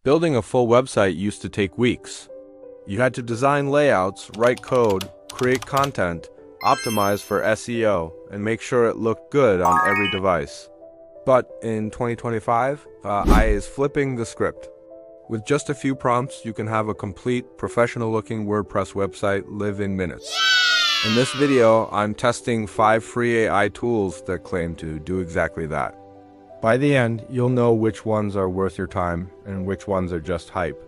Building a full website used to take weeks. You had to design layouts, write code, create content, optimize for SEO, and make sure it looked good on every device. But in 2025, AI is flipping the script. With just a few prompts, you can have a complete, professional-looking WordPress website live in minutes. In this video, I'm testing 5 free AI tools that claim to do exactly that. By the end, you'll know which ones are worth your time and which ones are just hype.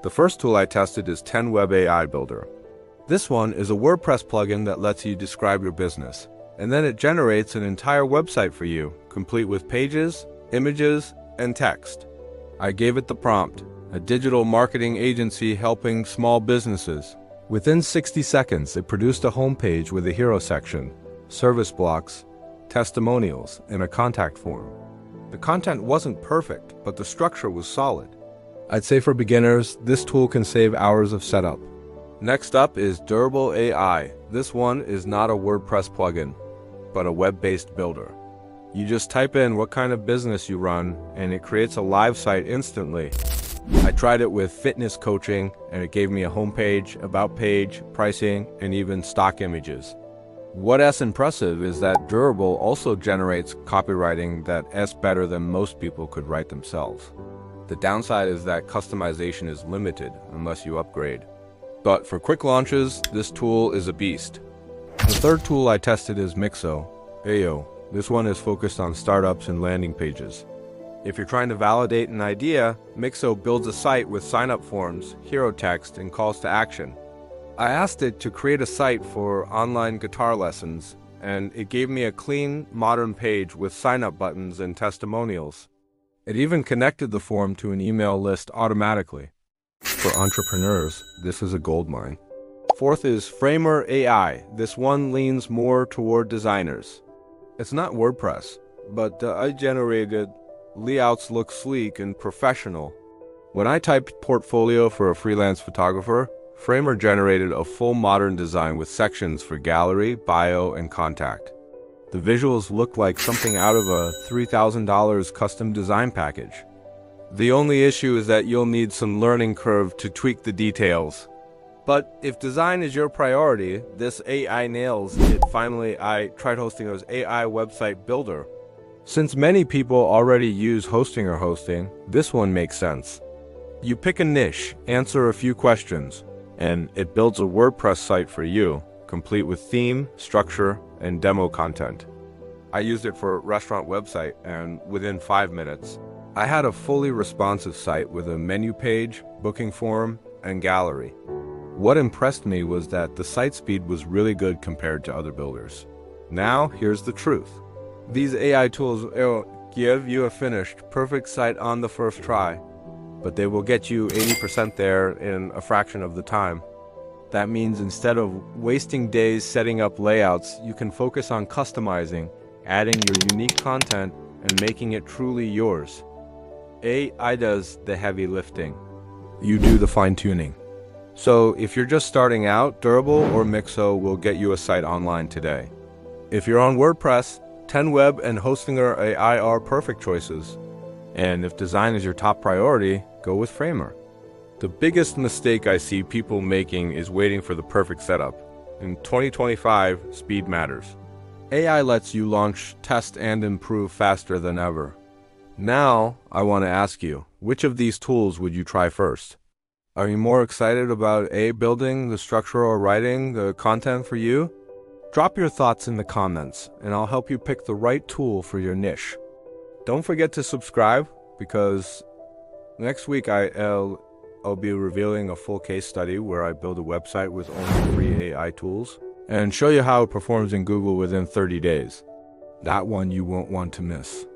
The first tool I tested is 10Web AI Builder. This one is a WordPress plugin that lets you describe your business, and then it generates an entire website for you, complete with pages, images, and text. I gave it the prompt, a digital marketing agency helping small businesses. Within 60 seconds, it produced a homepage with a hero section, service blocks, testimonials, and a contact form. The content wasn't perfect, but the structure was solid. I'd say for beginners, this tool can save hours of setup. Next up is Durable AI. This one is not a WordPress plugin, but a web-based builder. You just type in what kind of business you run, and it creates a live site instantly. I tried it with fitness coaching, and it gave me a homepage, about page, pricing, and even stock images. What's impressive is that Durable also generates copywriting that's better than most people could write themselves. The downside is that customization is limited unless you upgrade. But for quick launches, this tool is a beast. The third tool I tested is Mixo. This one is focused on startups and landing pages. If you're trying to validate an idea, Mixo builds a site with sign-up forms, hero text, and calls to action. I asked it to create a site for online guitar lessons, and it gave me a clean, modern page with sign-up buttons and testimonials. It even connected the form to an email list automatically. For entrepreneurs, this is a goldmine. Fourth is Framer AI. This one leans more toward designers. It's not WordPress, but the AI-generated layouts look sleek and professional. When I typed portfolio for a freelance photographer, Framer generated a full modern design with sections for gallery, bio, and contact. The visuals looked like something out of a $3,000 custom design package. The only issue is that you'll need some learning curve to tweak the details. But if design is your priority, this AI nails it. Finally, I tried hosting as AI website builder. Since many people already use hosting, this one makes sense. You pick a niche, answer a few questions, and it builds a WordPress site for you, complete with theme, structure, and demo content. I used it for a restaurant website, and within 5 minutes, I had a fully responsive site with a menu page, booking form, and gallery. What impressed me was that the site speed was really good compared to other builders. Now, here's the truth. These AI tools will give you a finished, perfect site on the first try, but they will get you 80% there in a fraction of the time. That means instead of wasting days setting up layouts, you can focus on customizing, adding your unique content, and making it truly yours. AI does the heavy lifting. You do the fine-tuning. So if you're just starting out, Durable or Mixo will get you a site online today. If you're on WordPress, 10Web and Hostinger AI are perfect choices. And if design is your top priority, go with Framer. The biggest mistake I see people making is waiting for the perfect setup. In 2025, speed matters. AI lets you launch, test, and improve faster than ever. Now, I want to ask you, which of these tools would you try first? Are you more excited about building the structure or writing the content for you? Drop your thoughts in the comments, and I'll help you pick the right tool for your niche. Don't forget to subscribe, because next week I'll be revealing a full case study where I build a website with only 3 AI tools and show you how it performs in Google within 30 days. That one you won't want to miss.